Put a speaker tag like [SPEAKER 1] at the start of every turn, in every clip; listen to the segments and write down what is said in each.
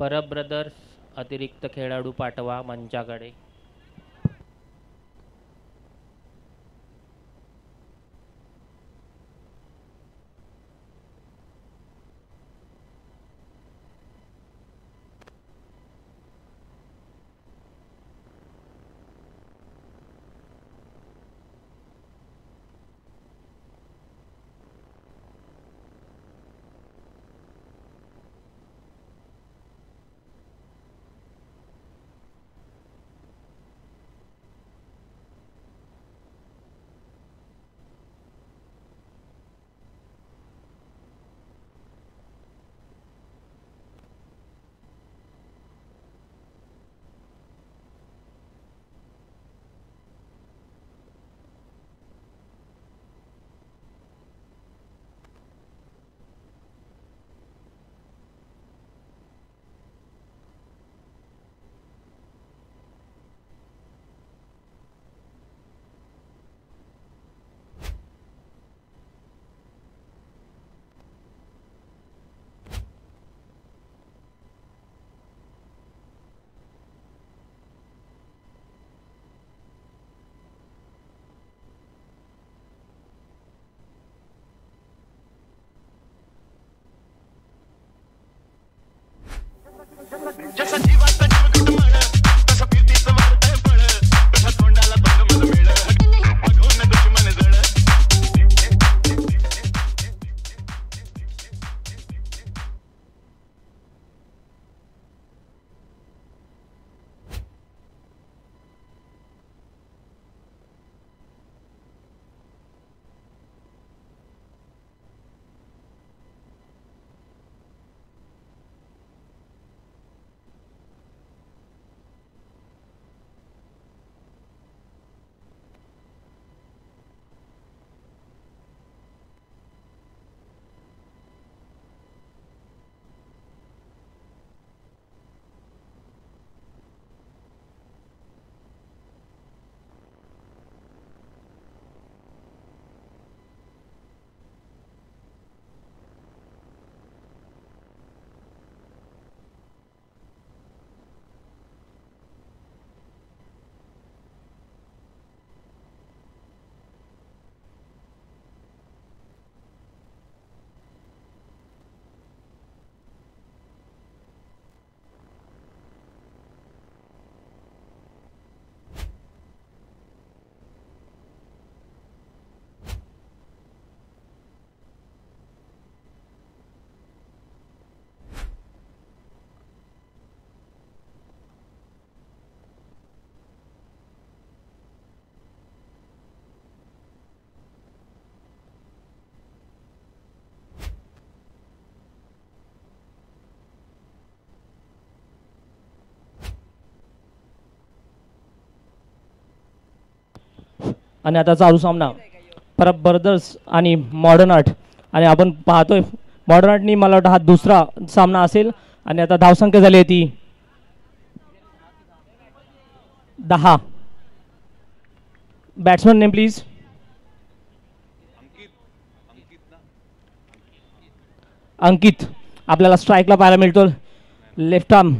[SPEAKER 1] Parab brothers अतिरिक्त खेळाडू पाठवा मंचाकडे.
[SPEAKER 2] आणि आता चालू सामना परब ब्रदर्स आणि मॉडर्न आर्ट. आणि आपण पाहतोय मॉडर्न आर्टनी मला वाटतं हा दुसरा सामना असेल. आणि आता धावसंख्या झाली आहे ती 10. Batsman name please. अंकित आपल्याला स्ट्राईकला पाहायला मिळतो. लेफ्ट आर्म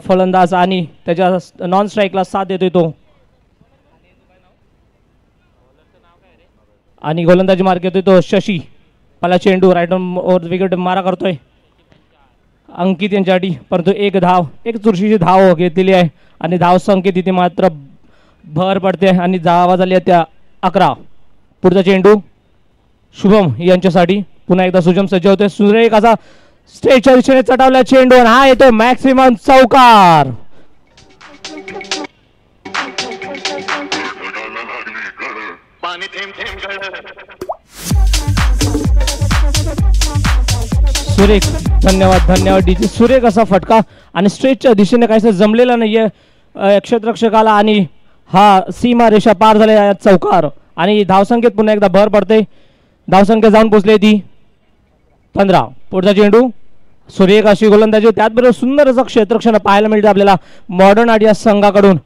[SPEAKER 2] फलंदाज आणि त्याच्या नॉन स्ट्राईकला साथ देतोय तो. आणि गोलंदाजी मार्क येतोय तो शशी. पहिला चेंडू राईट ओव्हर विकेट मारा करतोय अंकित यांच्यासाठी. परंतु एक चुरशीची धाव घेतलेली आहे आणि धाव संख्येत तिथे मात्र भर पडते आणि धावा झाली त्या 11. पुढचा चेंडू शुभम यांच्यासाठी. पुन्हा एकदा सुजम सज्ज होते. सुरेख असा स्ट्रेटच्या दिशेने चटावला चेंडू आणि हा येतोय मॅक्सिमम चौकार. सुरेख धन्यवाद डीजे. सुरेख असा फटका आणि स्ट्रेटच्या दिशेने काहीच जमलेला नाहीये क्षेत्ररक्षकाला आणि हा सीमा रेषा पार झालेला चौकार. आणि धावसंख्येत पुन्हा एकदा भर पडते. धावसंख्या जाऊन पोहोचली ती 15. पुढचा चेंडू सुरेख अशी गोलंदाजी. त्याचबरोबर सुंदर असं क्षेत्ररक्षण पाहायला मिळतं आपल्याला मॉडर्न आर्ट या संघाकडून.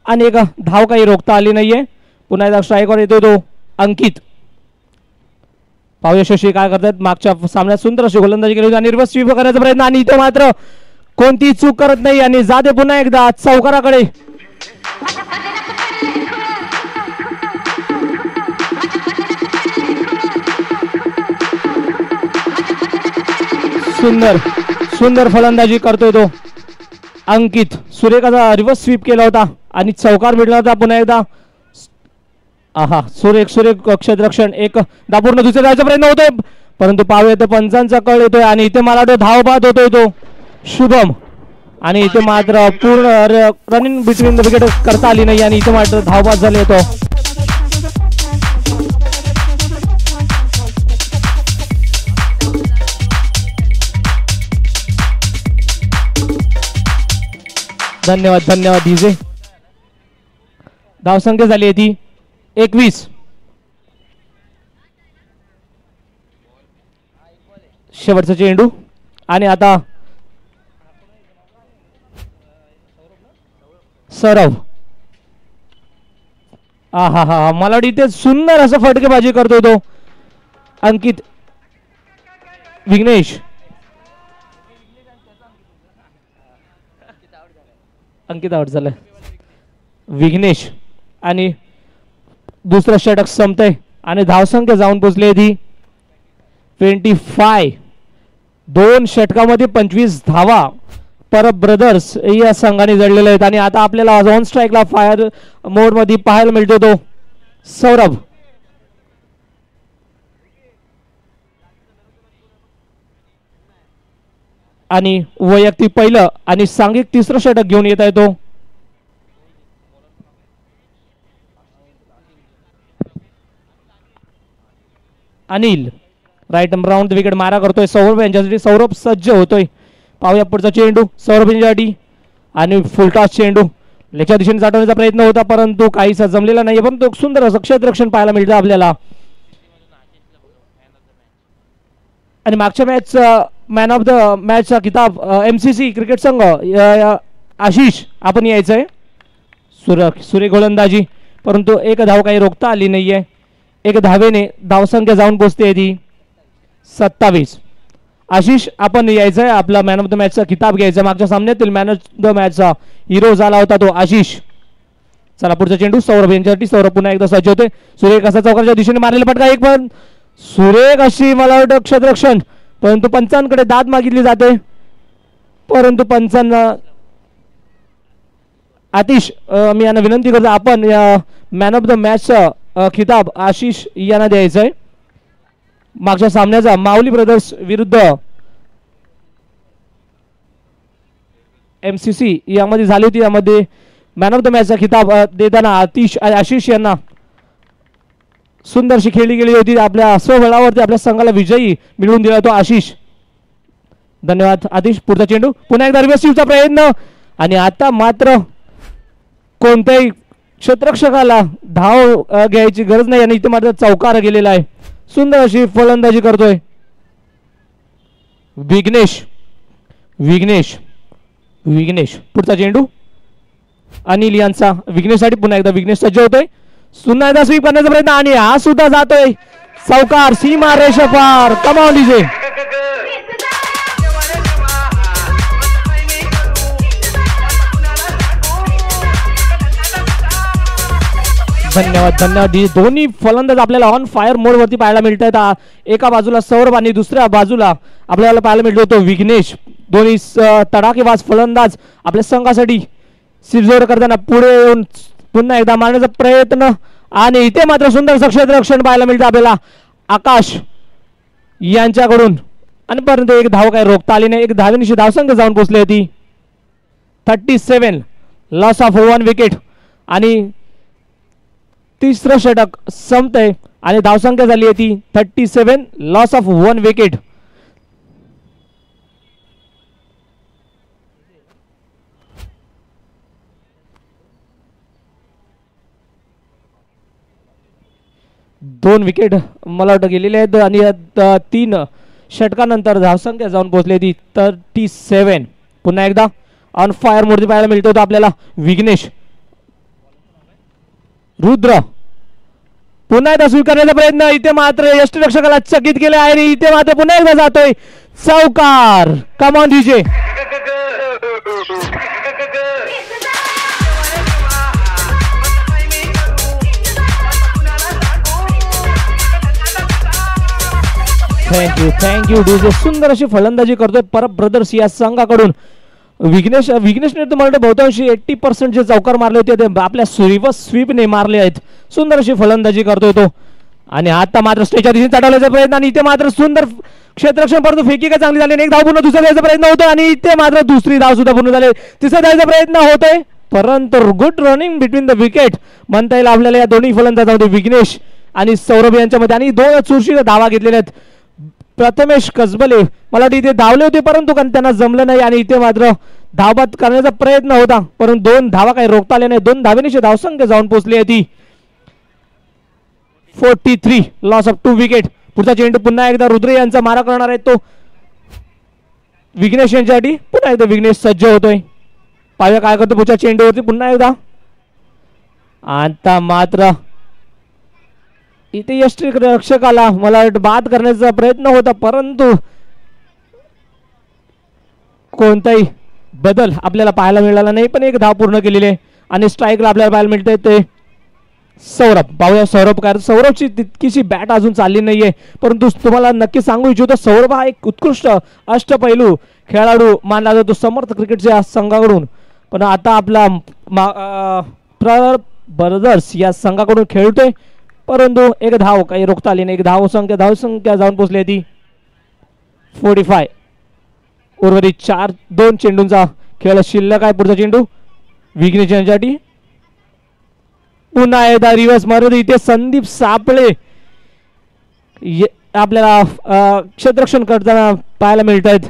[SPEAKER 2] आणि एक धाव काही रोखता आली नाहीये. पुन्हा एकदा स्ट्राईकवर येतो तो अंकित. पाहूया शशी काय करतात. मागच्या सामन्यात सुंदर अशी गोलंदाजी केली होती आणि रिव्हर्स स्वीप करण्याचा प्रयत्न आणि इथे मात्र कोणती चूक करत नाही आणि जाते पुन्हा एकदा चौकाराकडे. सुंदर सुंदर फलंदाजी करतोय तो अंकित. सुरेखाचा रिव्हर्स स्वीप केला होता आणि चौकार मिळला होता पुन्हा एकदा. आहा सुरेख सुरेख क्षेत्ररक्षण एक दापूर्ण दुसऱ्या जायचा प्रयत्न होतोय परंतु पाहूया तर पंचांचा कळ येतोय आणि इथे मला वाटतं धाव बाद होतोय तो शुभम. आणि इथे मात्र पूर्ण रनिंग बिटवीन द विकेट करता आली नाही आणि इथे मात्र धावबाद झाले तो. धन्यवाद धन्यवाद डीजे. धावसंख्या झाली आहे ती 21. शेवटचा चेंडू आणि आता सौरभ. हा हा हा मला वाटतं इथे सुंदर असं फटकेबाजी करतोय तो अंकित. विघ्नेश अंकित आउट झालाय. विघ्नेश आणि दुसरा षटक संपतंय आणि धावसंख्या जाऊन पोचली ती 25. 2 षटकामध्ये 25 धावा परब ब्रदर्स या संघाने जडलेले आहेत आणि आता आपल्याला ऑन स्ट्राईकला फायर मोड मध्ये पाहायला मिळतो तो सौरभ. आणि वैयक्तिक पहिलं आणि सांघिक तिसरं षटक घेऊन येत आहे तो अनिल. राईट राऊंड विकेट मारा करतोय सौरभ यांच्यासाठी. सौरभ सज्ज होतोय. पाहूया पुढचा चेंडू सौरभ यांच्यासाठी आणि फुलटॉस चेंडू लेगच्या दिशेने जाटवण्याचा प्रयत्न होता परंतु काहीसा जमलेला नाही. परंतु सुंदर असं क्षेत्ररक्षण पाहायला मिळतं आपल्याला. आणि मागच्या मॅच मॅन ऑफ द मॅचचा किताब MCC क्रिकेट संघ आशिष आपण यायचंय. सुरेख गोलंदाजी परंतु एक धाव काही रोखता आली नाहीये. एक धावेने धावसंख्या जाऊन पोचते ती 27. आशिष आपण यायचंय. आपला मॅन ऑफ द मॅचचा किताब घ्यायचा. मागच्या सामन्यातील मॅन ऑफ द मॅचचा हिरो झाला होता तो आशिष. चला पुढचा चेंडू सौरभ यांच्यासाठी. सौरभ पुन्हा एकदा सज्ज होते. सुरेख असा चौकाच्या दिशेने मारलेला फटका एक पण सुरेख अशी मला वाटतं क्षेत्ररक्षण परंतु पंचांकडे दाद मागितली जाते परंतु पंचांना आतिश मी यांना विनंती करतो आपण या मॅन ऑफ द मॅचचा खिताब आशिष यांना द्यायचा आहे. मागच्या सामन्याचा माऊली ब्रदर्स विरुद्ध MCC यामध्ये झाली होती. यामध्ये मॅन ऑफ द मॅचचा खिताब देताना आशिष यांना सुंदरशी खेळली गेली होती. आपल्या स्वबळावरती आपल्या संघाला विजयी मिळवून दिला तो आशिष. धन्यवाद आतिश. पुढचा चेंडू पुन्हा एकदा रिव्हर्सिव्हचा प्रयत्न आणि आता मात्र कोणत्याही क्षेत्ररक्षकाला धाव घ्यायची गरज नाही आणि इथे मात्र चौकार गेलेला आहे. सुंदर अशी फलंदाजी करतोय विघ्नेश. विघ्नेश विघ्नेश पुढचा चेंडू अनिल यांचा. विघ्नेशसाठी पुन्हा एकदा विघ्नेश सज्ज होतोय. पुन्हा एकदा स्वीप करण्याचा प्रयत्न आणि हा सुद्धा जातोय चौकार. सीमा रेषा पार. कमाल डीजे. धन्यवाद धन्यवाद. दोन्ही फलंदाज आपल्याला ऑन फायर मोड वरती पाहायला मिळत आहेत. एका बाजूला सौरभ आणि दुसऱ्या बाजूला आपल्याला पाहायला मिळतो तो विघ्नेश. दोन्ही तडाखेबाज फलंदाज आपल्या संघासाठी सिरजोड करताना पुढे येऊन पुन्हा एकदा मारण्याचा प्रयत्न आणि इथे मात्र सुंदर क्षेत्ररक्षण पाहायला मिळतं आपल्याला आकाश यांच्याकडून आणि परंतु एक धाव काही रोखता आली नाही. एक धावेनिशी धावसंख्या जाऊन पोहोचली होती 37. लॉस ऑफ 1 विकेट आणि तिसरं षटक संपतंय आणि धावसंख्या झाली आहे ती 37. Loss of 1 wicket. दोन विकेट मला वाटतं गेलेले आहेत आणि 3 षटकानंतर धावसंख्या जाऊन पोहोचली ती 37. पुन्हा एकदा ऑन फायर मूर्ती पाहायला मिळतो तो आपल्याला विघ्नेश. रुद्र पुन्हा एकदा स्वीकारण्याचा प्रयत्न. इथे मात्र यष्टिरक्षकाला चकित केले आहे आणि इथे मात्र पुन्हा एकदा जातोय चौकार. Come on DJ. Thank you DJ. सुंदर अशी फलंदाजी करतोय परब ब्रदर्स या संघाकडून. विघ्नेशने तर मला बहुतांश 80% जे चौकार मारले होते ते आपल्या रिव्हर्स स्वीपने मारले आहेत. सुंदर अशी फलंदाजी करतोय तो. आणि आता मात्र स्टेजच्या दिशेने चढवण्याचा प्रयत्न आणि इथे मात्र सुंदर क्षेत्ररक्षण, परंतु फेकी काय चांगली झाली. एक धाव पूर्ण दुसरा द्यायचा प्रयत्न होतोय आणि इथे मात्र दुसरी धाव सुद्धा पूर्ण झाली. तिसरा द्यायचा प्रयत्न होतोय, परंतु good running between the wicket म्हणता येईल आपल्याला या दोन्ही फलंदाजांमध्ये, विघ्नेश आणि सौरभ यांच्यामध्ये. आणि दोन चुरशीला धावा घेतलेल्या आहेत. प्रथमेश कसबले मला वाटतं इथे धावले होते, परंतु त्यांना जमलं नाही आणि इथे मात्र धावबाद करण्याचा प्रयत्न होता, परंतु दोन धावा काही रोखता आल्या नाही. 2 धावेनिशी धावसंख्या जाऊन पोहोचली आहे ती 43. Loss of 2 wicket. पुढचा चेंडू पुन्हा एकदा रुद्र यांचा मारा करणार आहे तो विघ्नेश यांच्यासाठी. पुन्हा एकदा विघ्नेश सज्ज होतोय. पाहूया काय करतो पुढच्या चेंडूवरती पुन्हा एकदा. आता मात्र इथे यष्टिरक्षकाला मला वाटतं बाद करण्याचा प्रयत्न होता, परंतु कोणताही बदल आपल्याला पाहायला मिळाला नाही. पण एक धाव पूर्ण केलेली आहे आणि स्ट्राईकला आपल्याला पाहायला मिळतंय ते सौरभ. पाहूया सौरभ काय. सौरभची तितकीशी बॅट अजून चालली नाहीये, परंतु तुम्हाला नक्की सांगू इच्छितो सौरभ हा एक उत्कृष्ट अष्टपैलू खेळाडू मानला जातो समर्थ क्रिकेटच्या संघाकडून. पण आता आपला ब्रदर्स या संघाकडून खेळतोय, परंतु एक धाव काही रोखता आली नाही. एक धावसंख्या जाऊन पोहोचली ती 45. उर्वरित 2 चेंडूंचा खेळ शिल्लक आहे. पुढचा चेंडू विघ्नेश यांच्यासाठी. पुन्हा एकदा रिव्हर्स मारून इथे संदीप सापळे आपल्याला क्षेत्ररक्षण करताना पाहायला मिळत आहेत.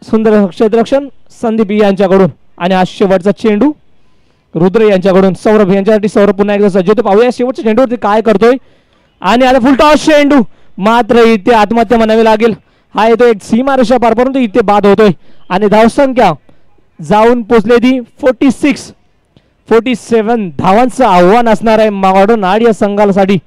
[SPEAKER 2] सुंदर क्षेत्ररक्षण संदीप यांच्याकडून. आणि हा शेवटचा चेंडू रुद्र यांच्याकडून सौरभ यांच्यासाठी. सौरभ पुन्हा एकदा सज्ज होतो. पाहूया शेवटच्या चेंडूवरती काय करतोय. आणि आता फुल टॉस चेंडू, मात्र इथे आत्महत्या म्हणावी लागेल. हा येतो एक सीमारेषा पार, परंतु इथे बाद होतोय आणि धावसंख्या जाऊन पोचले ती 47 धावांचं आव्हान असणार आहे मॉडर्न आर्ट या संघासाठी.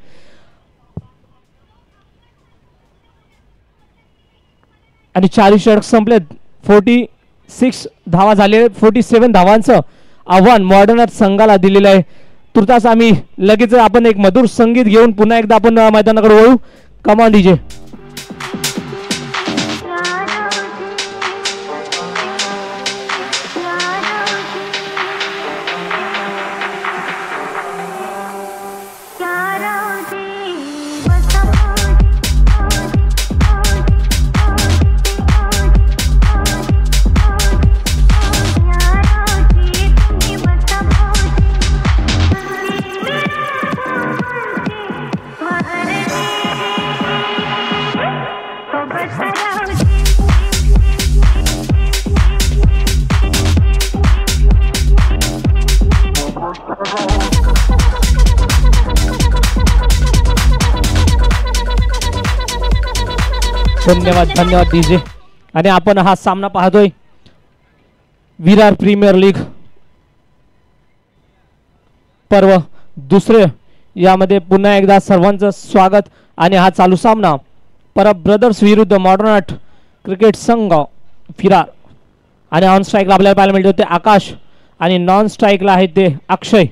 [SPEAKER 2] आणि 4 षटक संपलेत. 46 धावा झाले. 47 धावांचं आव्हान मॉडर्न आर्ट संघाला दिलेलं आहे. तुर्तास आम्ही लगेच आपण एक मधुर संगीत घेऊन पुन्हा एकदा आपण मैदानाकडे वळू. कमान डीजे. धन्यवाद डीजे. आणि आपण हा सामना पाहतोय विरार प्रीमियर लीग पर्व दुसरे. यामध्ये पुन्हा एकदा सर्वांचं स्वागत. आणि हा चालू सामना परब ब्रदर्स विरुद्ध मॉडर्न आर्ट क्रिकेट संघ विरार. आणि ऑन स्ट्राईकला आपल्याला पाहायला मिळते ते आकाश आणि नॉन स्ट्राईकला आहे ते अक्षय.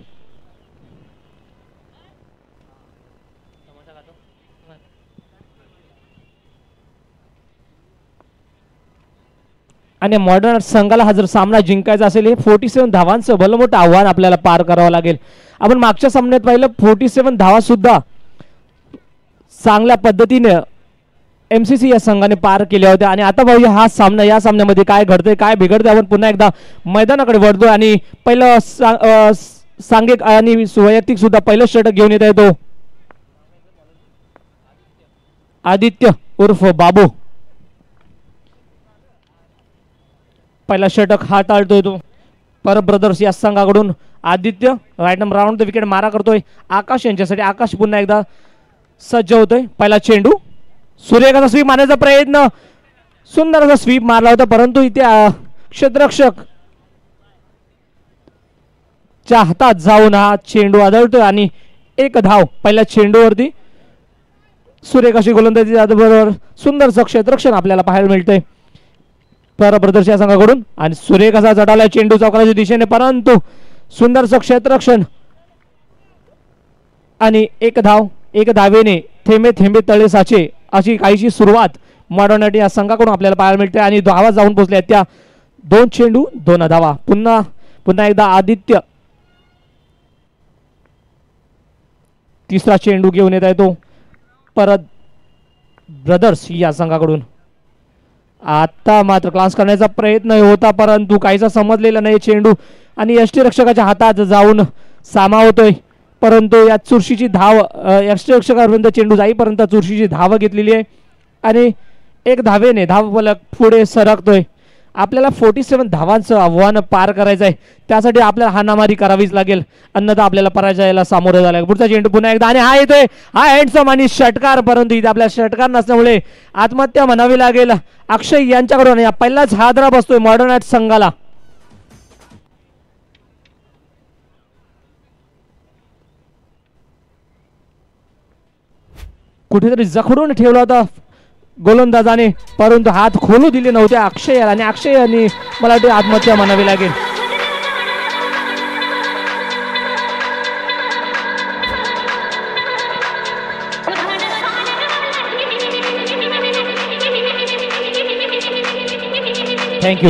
[SPEAKER 2] आणि मॉडर्न संघाला हा जर सामना जिंकायचा असेल हे 47 धावांचं भलं मोठं आव्हान आपल्याला पार करावं लागेल. आपण मागच्या सामन्यात पाहिलं 47 धावा सुद्धा चांगल्या पद्धतीने MCC या संघाने पार केल्या होत्या. आणि आता बघूया हा सामना, या सामन्यामध्ये काय घडतंय काय बिघडतंय. आपण पुन्हा एकदा मैदानाकडे वळतोय आणि पहिलं सांघिक आणि वैयक्तिक सुद्धा पहिलं षटक घेऊन येत आहे तो आदित्य उर्फ बाबू. पहिला षटक हाताळतोय तो परब ब्रदर्स या संघाकडून आदित्य. राऊंड द विकेट मारा करतोय आकाश यांच्यासाठी. आकाश पुन्हा एकदा सज्ज होतोय. पहिला चेंडू सूर्यकाचा स्वीप मारण्याचा प्रयत्न. सुंदर असा स्वीप मारला होता, परंतु इथे क्षेत्ररक्षक च्या हातात जाऊन हा चेंडू आदळतोय आणि एक धाव पहिल्या चेंडूवरती. सुरेख अशी गोलंदाजी बरोबर सुंदरचं क्षेत्ररक्षण आपल्याला पाहायला मिळतंय ब्रदर्स या संघाकडून. आणि सुरेख असा चढाला चेंडू चौकाराच्या दिशेने, परंतु सुंदरचं क्षेत्ररक्षण आणि एक धावेने थेंबे थेंबे तळे साचे अशी काहीशी सुरुवात मॉडर्न या संघाकडून आपल्याला पाहायला मिळते. आणि धावा जाऊन पोहोचल्या त्या 2 चेंडू 2 धावा. पुन्हा एकदा आदित्य तिसरा चेंडू घेऊन येत आहे तो परत ब्रदर्स या संघाकडून. आता मात्र क्लास करण्याचा प्रयत्न होता, परंतु काहीसा समजलेला नाही चेंडू आणि यष्टीरक्षकाच्या हातात जाऊन सामावतोय, परंतु या चुरशीची धाव यष्टीरक्षकापर्यंत चेंडू जाईपर्यंत चुरशीची धाव घेतलेली आहे आणि 1 धावेने धावफलक पुढे सरकतोय. आपल्याला 47 धावांचं आव्हान पार करायचं आहे, त्यासाठी आपल्याला हाणामारी करावीच लागेल, अन्यथा आपल्याला पराजयाला सामोरं जायला लागेल. पुढचा चेंडू पुन्हा एकदा आणि हा येतोय, हा हँडसम आणि षटकार, परंतु इथे आपल्याला षटकार नसल्यामुळे आत्महत्या म्हणावी लागेल अक्षय यांच्याकडून. या पहिलाच हादरा बसतोय मॉडर्न संघाला. कुठेतरी जखडून ठेवला होता गोलंदाजाने, परंतु हात खोलू दिले नव्हते अक्षय आणि अक्षय यांनी मला वाटते आत्महत्या म्हणावी लागेल.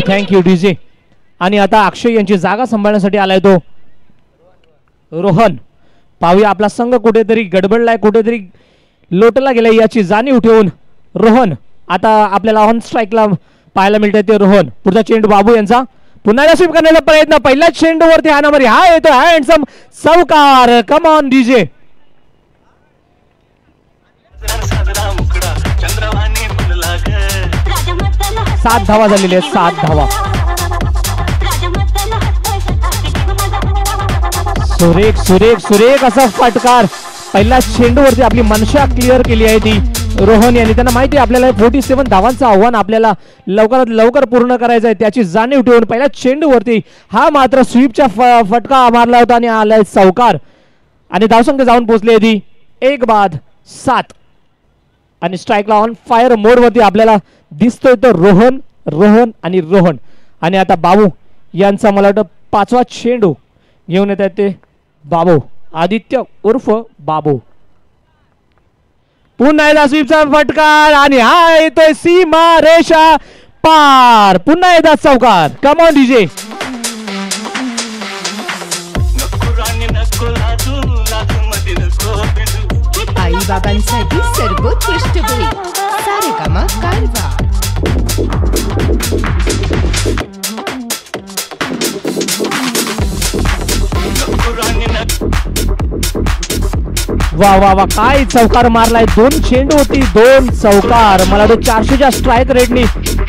[SPEAKER 2] Thank you DJ. आणि आता अक्षय यांची जागा सांभाळण्यासाठी आलाय तो रोहन. पाहूया आपला संघ कुठेतरी गडबडलाय, कुठेतरी लोटला गेलाय याची जाणीव ठेवून रोहन आता आपल्याला ऑन स्ट्राईकला पाहायला मिळतंय ते रोहन. पुढचा चेंडू बाबू यांचा, पुन्हा स्वीप करण्याचा प्रयत्न, पहिल्याच चेंडूवरती हाणामारी, हा येतो हँडसम चौकार. Come on DJ. 7 धावा झालेल्या आहेत, 7 धावा. सुरेख असा फटकार, पहिल्या चेंडूवरती आपली मनशा क्लिअर केली आहे ती रोहन यांनी. त्यांना माहिती आहे आपल्याला 47 धावांचं आव्हान आपल्याला लवकरात लवकर पूर्ण करायचं आहे, त्याची जाणीव ठेवून पहिल्या चेंडूवरती हा मात्र स्वीपचा फटका मारला होता आणि आलाय चौकार. आणि धावसंख्या जाऊन पोहोचली ती 1-7 आणि स्ट्राईकला ऑन फायर मोडवरती आपल्याला दिसतोय तो रोहन. आणि आता बाबू यांचा मला वाटतं 5वा चेंडू घेऊन येत आहेत ते बाबू, आदित्य उर्फ बाबू. पुन्हा एकदा स्वीपचा फटकार आणि हा येतोय सीमा रेषा पार. पुन्हा एकदा चौकार. Come on DJ.
[SPEAKER 3] आई बाबांसाठी सर्वोत्कृष्ट बळी सारेगामा कारवा.
[SPEAKER 2] वा काय चौकार मारलाय. 2 चेंडू होती, 2 चौकार. मला वाटतं 400च्या स्ट्राईक रेटनी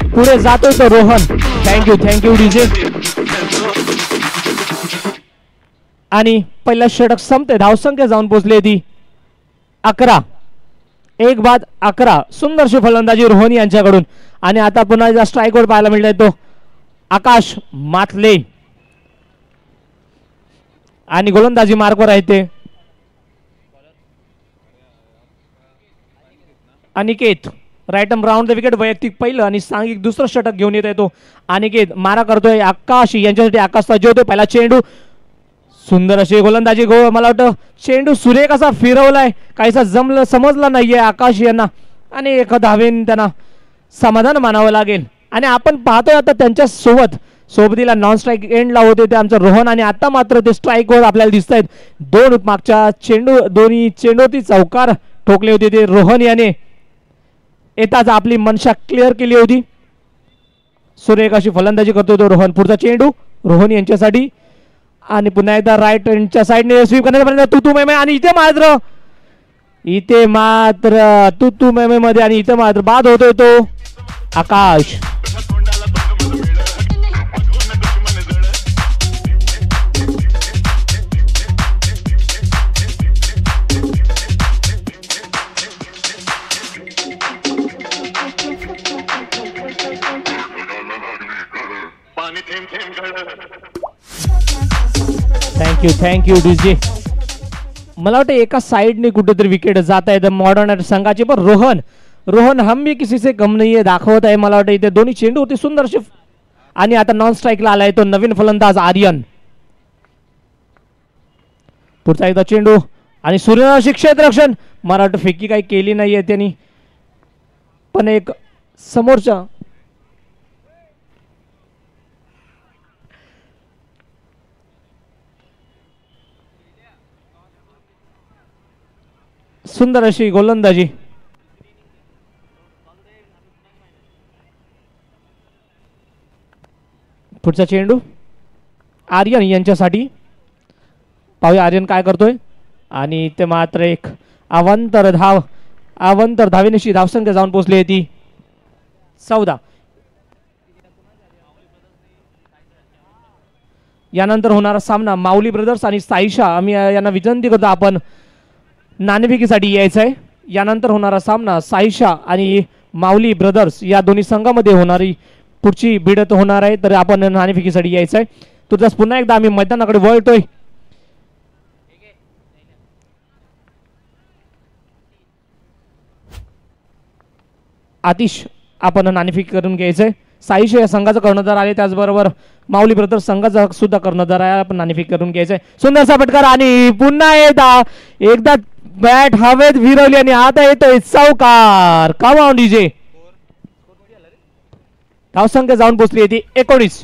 [SPEAKER 2] पुढे जातोय तो रोहन. Thank you DJ. आणि पहिला षटक संपते, धावसंख्या जाऊन पोहोचली ती 11. 1-11. सुंदरशी फलंदाजी रोहन यांच्याकडून. आणि आता पुन्हा एकदा स्ट्राईकवर पाहायला मिळतोय तो आकाश मातले आणि गोलंदाजी मार्कवर आहे ते Aniket. Right arm round the wicket, वैयक्तिक पहिलं आणि सांघिक दुसरं षटक घेऊन येत आहे तो अनिकेत. मारा करतोय आकाश यांच्यासाठी. आकाश सज्ज होतोय. पहिला चेंडू, सुंदर अशी गोलंदाजी. मला वाटतं चेंडू सुरेख असा फिरवलाय, काहीसा समजला नाहीये आकाश यांना आणि 1 धावेने त्यांना समाधान मानावं लागेल. आणि आपण पाहतोय आता त्यांच्या सोबतीला नॉन स्ट्राईक एंडला होते ते आमचं रोहन आणि आता मात्र ते स्ट्राईकवर आपल्याला दिसत आहेत. 2 मागच्या दोन्ही चेंडूवरती चौकार ठोकले होते ते रोहन याने. येताच आपली मनशा क्लिअर केली होती. सुरेख अशी फलंदाजी करतो तो रोहन. पुढचा चेंडू रोहन यांच्यासाठी आणि पुन्हा एकदा राईट हँडच्या साईडने स्वीप करण्याचा तुतू मेमे आणि इथे मात्र तुतू मेमे मध्ये आणि इथे मात्र बाद होतोय तो आकाश. Thank you DJ. मला वाटतं एका साइडने कुठेतरी विकेट जात आहे मॉडर्न संघाची, पण रोहन हम भी किसी से कम नाही आहे दाखवत आहे. मला वाटतं इथे दोन्ही चेंडू होते सुंदरशी, आणि आता नॉन स्ट्राईकला आलाय तो नवीन फलंदाज आर्यन. पुढचा एकदा चेंडू आणि सूर्यवंशी क्षेत्ररक्षण. मला वाटतं फेकी काही केली नाहीये त्यांनी, पण एक समोरच्या सुंदर अशी गोलंदाजी. पुढचा चेंडू आर्यन यांच्यासाठी. पाहूया आर्यन काय करतोय, आणि ते मात्र एक अवांतर धावेनिशी धावसंख्या जाऊन पोहोचली आहे ती 14. यानंतर होणारा सामना माऊली ब्रदर्स आणि साईशा. आम्ही यांना विनंती करतो आपण नाणेफेकीसाठी यायचं आहे. यानंतर होणारा सामना साईशा आणि माऊली ब्रदर्स या दोन्ही संघामध्ये होणारी पुढची भिडत होणार आहे, तर आपण नाणेफेकीसाठी यायचं आहे. तुझ्याच पुन्हा एकदा आम्ही मैदानाकडे वळतोय. आतिश आपण नाणेफेक करून घ्यायचंय. साईशा या संघाचा कर्णधार आले, त्याचबरोबर माऊली ब्रदर्स संघाचा सुद्धा कर्णधार आहे. आपण नाणेफेक करून घ्यायचंय. सुंदरसा फटकार आणि पुन्हा एकदा बॅट हवेत विरवली आणि आता येतोय चौकार. कमाल डीजे. धावसंख्या जाऊन पोहोचली होती 19.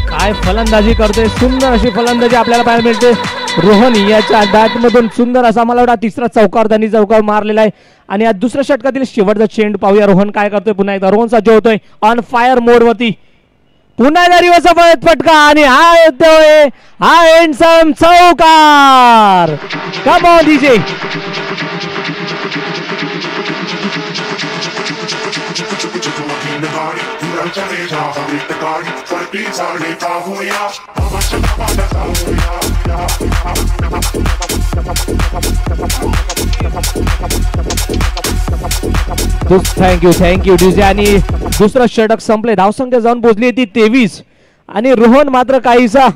[SPEAKER 2] काय फलंदाजी करतोय, सुंदर अशी फलंदाजी आपल्याला पाहायला मिळते. रोहन याच्या बॅट मधून सुंदर असा मला वाटतं तिसरा चौकार त्यांनी चौकार मारलेला आहे. आणि आज दुसऱ्या षटकातील शेवटचा चेंडू पाहूया रोहन काय करतोय. पुन्हा एकदा रोहन सज्ज होतोय ऑन फायर मोड वरती. पुन्हा एकदा रिवर्स फटका आणि हा येतोय हा हँडसम चौकार. Come on DJ. Thank you DJ. आणि दुसरं षटक संपले, धावसंख्या जाऊन पोहोचली ती 23. आणि रोहन मात्र काहीसा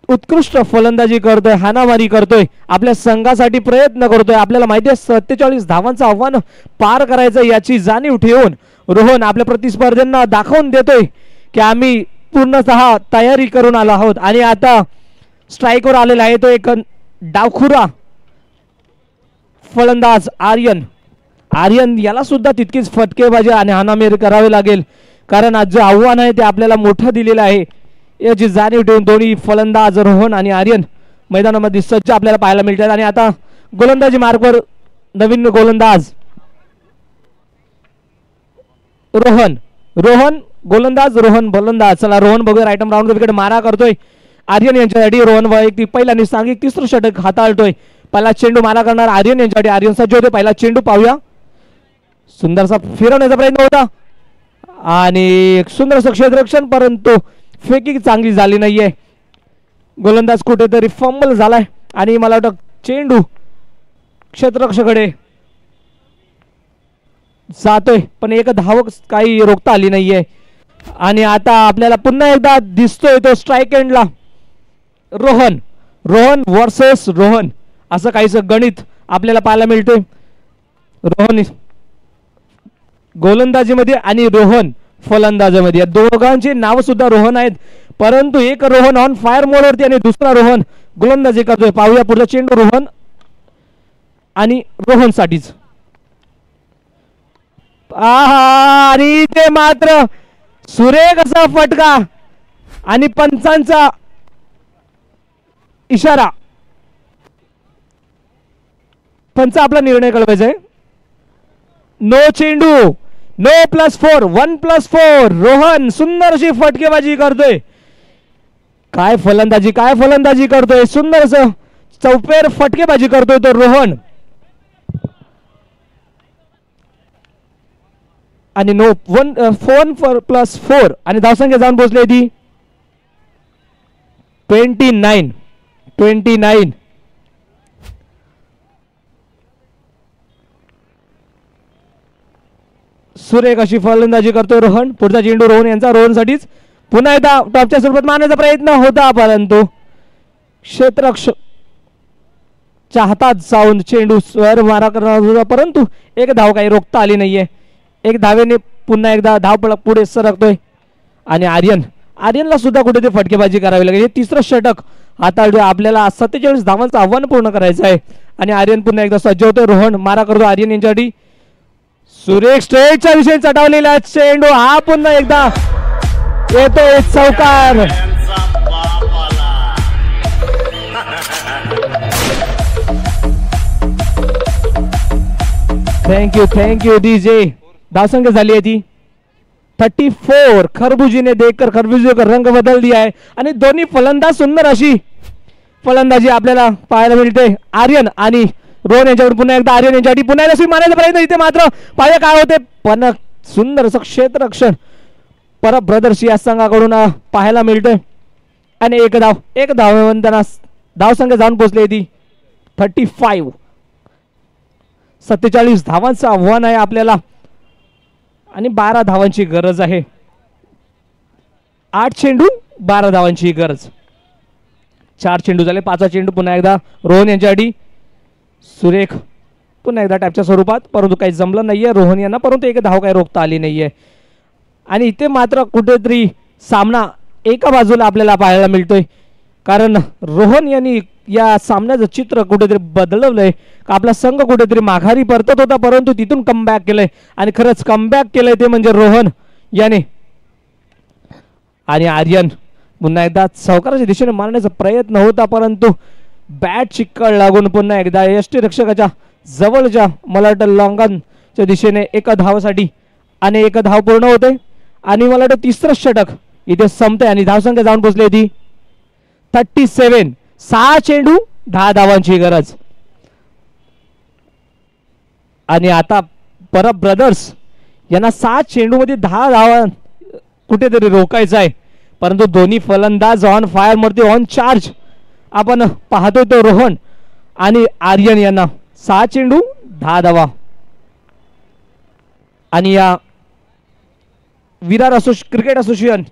[SPEAKER 2] उत्कृष्ट फलंदाजी करतोय, हाणामारी करतोय, आपल्या संघासाठी प्रयत्न करतोय. आपल्याला माहिती आहे 47 धावांचं आव्हान पार करायचं याची जाणीव ठेवून रोहन आपल्या प्रतिस्पर्ध्यांना दाखवून देतोय की आम्ही पूर्णतः तयारी करून आलो आहोत. आणि आता स्ट्राईकवर आलेला आहे तो एक डावखुरा फलंदाज आर्यन याला सुद्धा तितकीच फटकेबाजी आणि हाणामारी करावी लागेल, कारण आज जे आव्हान आहे ते आपल्याला मोठं दिलेलं आहे. याची जाणीव ठेवून दोन्ही फलंदाज रोहन आणि आर्यन मैदानामध्ये सज्ज आपल्याला पाहायला मिळतात. आणि आता गोलंदाजी मार्गवर नवीन गोलंदाज रोहन गोलंदाज रोहन फलंदाज. चला रोहन बघूया राईट राऊंड विकेट मारा करतोय आर्यन यांच्यासाठी. रोहन वैयक्तिक पहिला सांगितलं तिसरं षटक हाताळतोय. पहिला चेंडू मारा करणार आर्यन यांच्यासाठी. आर्यन सज्ज होते. पहिला चेंडू पाहूया. सुंदरसा फिरवण्याचा प्रयत्न होता आणि एक सुंदरसं क्षेत्ररक्षण, परंतु फेकी चांगली झाली नाहीये. गोलंदाज कुठेतरी फंबल झालाय आणि मला वाटतं चेंडू क्षेत्ररक्षकाकडे जातोय, पण एक धावक काही रोखता आली नाहीये. आणि आता आपल्याला पुन्हा एकदा दिसतोय तो स्ट्राईक एंडला रोहन वर्सेस रोहन असं काहीसं गणित आपल्याला पाहायला मिळतोय. रोहन गोलंदाजीमध्ये आणि रोहन फलंदाजीमध्ये, या दोघांची नाव सुद्धा रोहन आहेत, परंतु एक रोहन ऑन फायर मोडवरती आणि दुसरा रोहन गोलंदाजी करतोय. पाहूया पुढचा चेंडू रोहन आणि रोहन साठीच. आणि ते मात्र सुरेख असा फटका आणि पंचांचा इशारा. पंच आपला निर्णय कळवायचा आहे. नो चेंडू, नो +4, 1+4. रोहन सुंदर अशी फटकेबाजी करतोय. काय फलंदाजी करतोय, सुंदर असं चौफेर फटकेबाजी करतोय तो रोहन. आणि नो 1+4 आणि धावसंख्या जाऊन पोहोचली ती 29. सुरेख अशी फलंदाजी करतोय रोहन. पुढचा चेंडू रोहन यांचा. रोहनसाठीच पुन्हा एकदा टॉपच्या स्वरूपात मारण्याचा प्रयत्न होता परंतु क्षेत्ररक्षकच्या हातात जाऊन चेंडू स्वर मारा करणार होता परंतु एक धाव काही रोखता आली नाहीये. एक धावेने पुन्हा एकदा धाव पुढे सरकतोय आणि आर्यनला सुद्धा कुठेतरी फटकेबाजी करावी लागेल. हे तिसरं षटक हाताळतोय. आपल्याला 47 धावांचं आव्हान पूर्ण करायचं आहे आणि आर्यन पुन्हा एकदा सज्ज होतोय. रोहन मारा करतो आर्यन यांच्यासाठी. सुरेख स्ट्रेटच्या दिशेने चढवलेला चेंडू हा पुन्हा एकदा येतोय चौकार. Thank you DJ. धावसंख्या झाली आहे ती 34. खरबुजीने देखकर खरबुजी का रंग बदल दिया है आणि दोन्ही फलंदाज सुंदर अशी फलंदाजी आपल्याला पाहायला मिळते. आर्यन आणि रोहन यांच्याकडून पुन्हा एकदा आर्यन यांच्यासाठी पुन्हा एकदा मारण्याचा प्रयत्न. इथे मात्र पाहिजे काय होते पण सुंदर असं क्षेत्ररक्षण परब ब्रदर्स या संघाकडून पाहायला मिळतंय आणि एक धावताना धावसंख्या जाऊन पोहोचली ती 35. 47 धावांचं आव्हान आहे आपल्याला आणि 12 धावांची गरज आहे. 8 चेंडू 12 धावांची गरज. 4 चेंडू झाले. 5वा चेंडू पुन्हा एकदा रोहन यांच्यासाठी. सुरेख पुन्हा एकदा टॅपच्या स्वरूपात परंतु काही जमलं नाहीये रोहन यांना परंतु एक धाव काही रोखता आली नाहीये आणि इथे मात्र कुठेतरी सामना एका बाजूला आपल्याला पाहायला मिळतोय कारण रोहन यांनी या सामन्याचं चित्र कुठेतरी बदलवलंय. आपला संघ कुठेतरी माघारी परतत होता परंतु तिथून कमबॅक केलंय आणि खरंच कमबॅक केलंय ते म्हणजे रोहन याने. आणि आर्यन पुन्हा एकदा चौकाराच्या दिशेने मारण्याचा प्रयत्न होता परंतु बॅट चिक्कळ लागून पुन्हा एकदा यष्टीरक्षकाच्या जवळच्या मला वाटतं लॉंगनच्या दिशेने एका धावासाठी आणि एक धाव पूर्ण होते आणि मला वाटतं तिसरं षटक इथे संपते आणि धावसंख्या जाऊन पोहोचली ती 37. 6 चेंडू 10 धावांची गरज आणि आता परब ब्रदर्स यांना 7 चेंडू मध्ये 10 धावा कुठेतरी रोखायचं आहे परंतु दोन्ही फलंदाज ऑन फायर मध्ये ऑन चार्ज आपण पाहतोय तो रोहन आणि आर्यन यांना 6 चेंडू 10 धावा. आणि या विरार क्रिकेट असोसिएशन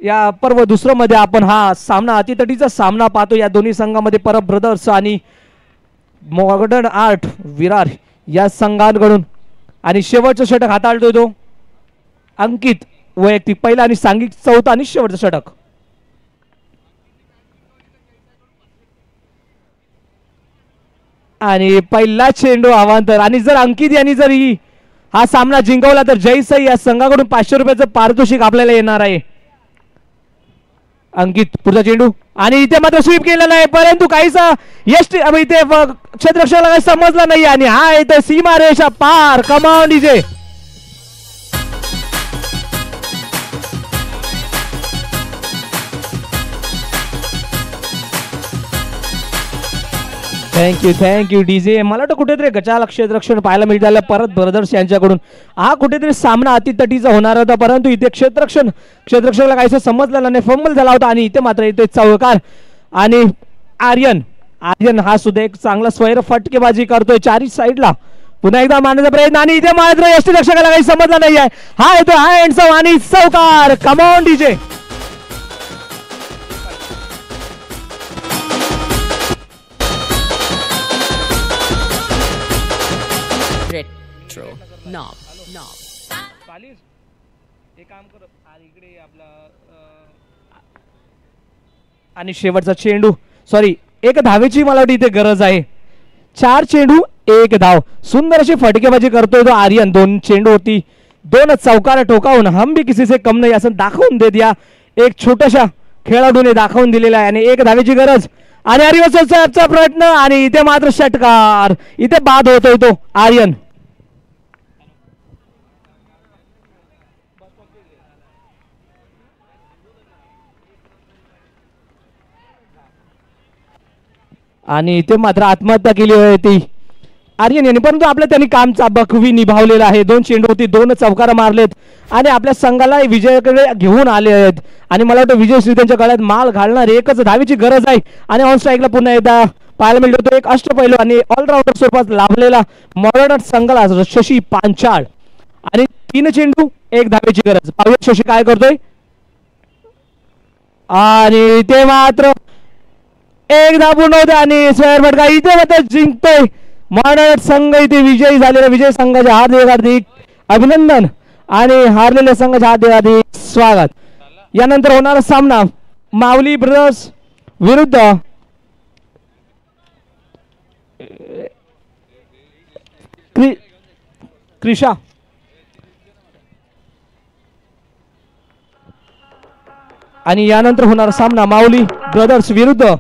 [SPEAKER 2] या पर्व दुसरं मध्ये आपण हा सामना अतितटीचा सामना पाहतो या दोन्ही संघामध्ये परब ब्रदर्स आणि मॉडर्न आर्ट विरार या संघांकडून आणि शेवटचं षटक हाताळतोय तो अंकित वैयक्तिक पहिला आणि सांघिक चौथा आणि शेवटचं षटक. आणि पहिला चेंडू अवांतर आणि जर अंकित यांनी जर हा सामना जिंकवला तर जयसाई या संघाकडून 500 रुपयाचं पारितोषिक आपल्याला येणार आहे. अंकित पुढचा चेंडू आणि इथे मात्र स्वीप केलेला आहे परंतु काहीसा इथे क्षेत्ररक्षकाला काही समजलं नाही आणि हा इथे सीमा रेषा पार. कमाल डीजे. Thank you DJ. मला वाटतं कुठेतरी गचाला क्षेत्ररक्षण पाहायला मिळालं परत ब्रदर्स यांच्याकडून. हा कुठेतरी सामना अतितटीचा होणार होता परंतु इथे क्षेत्ररक्षकाला काहीसं समजलं नाही फंबल झाला होता आणि इथे मात्र इथे चौकार आणि आर्यन हा सुद्धा एक चांगला स्वैर फटकेबाजी करतोय चारी साईडला. पुन्हा एकदा मारण्याचा प्रयत्न आणि इथे मात्र यष्टीरक्षकाला काही समजलं नाही आहे. हा येतो हा एंडसम आणि चौकार. Come on DJ. आणि शेवटचा चेंडू एक धावेची मला वाटतं इथे गरज आहे. 4 चेंडू 1 धाव. सुंदर अशी फटकेबाजी करतोय तो आर्यन. 2 चेंडू होती 2 चौकार ठोकावून हम भी किसी से कम नाही असं दाखवून देत या एक छोट्याशा खेळाडूने दाखवून दिलेला आहे आणि 1 धावेची गरज आणि आर्यनचा प्रयत्न आणि इथे मात्र षटकार. इथे बाद होतोय तो आर्यन. आणि इथे मात्र आत्महत्या केली होती आर्यन यांनी परंतु आपल्या त्यांनी काम बखवी निभावलेलं आहे. 2 चेंडू होती 2 चौकार मारलेत आणि आपल्या संघाला विजयाकडे घेऊन आले आहेत आणि मला वाटतं विजयश्री त्यांच्या गळ्यात माल घालणार एकच धावेची गरज आहे आणि ऑन स्ट्राईकला पुन्हा एकदा पाहायला मिळतो एक अष्टपैलू आणि ऑलराऊंडर स्वरूपात लाभलेला मॉडर्न संघाला शशी पांचाळ आणि 3 चेंडू 1 धावेची गरज. पाहूया शशी काय करतोय. आणि ते मात्र 1 धाव पूर्ण होते आणि स्क्वेअर फटका इथे मात्र जिंकतोय मानवत संघ. इथे विजयी झालेला विजय संघाचे हार्दिक अभिनंदन आणि हारलेल्या संघाचे हार्दिक स्वागत. यानंतर होणारा सामना माऊली ब्रदर्स विरुद्ध क्रिशा. आणि यानंतर होणारा सामना माऊली ब्रदर्स विरुद्ध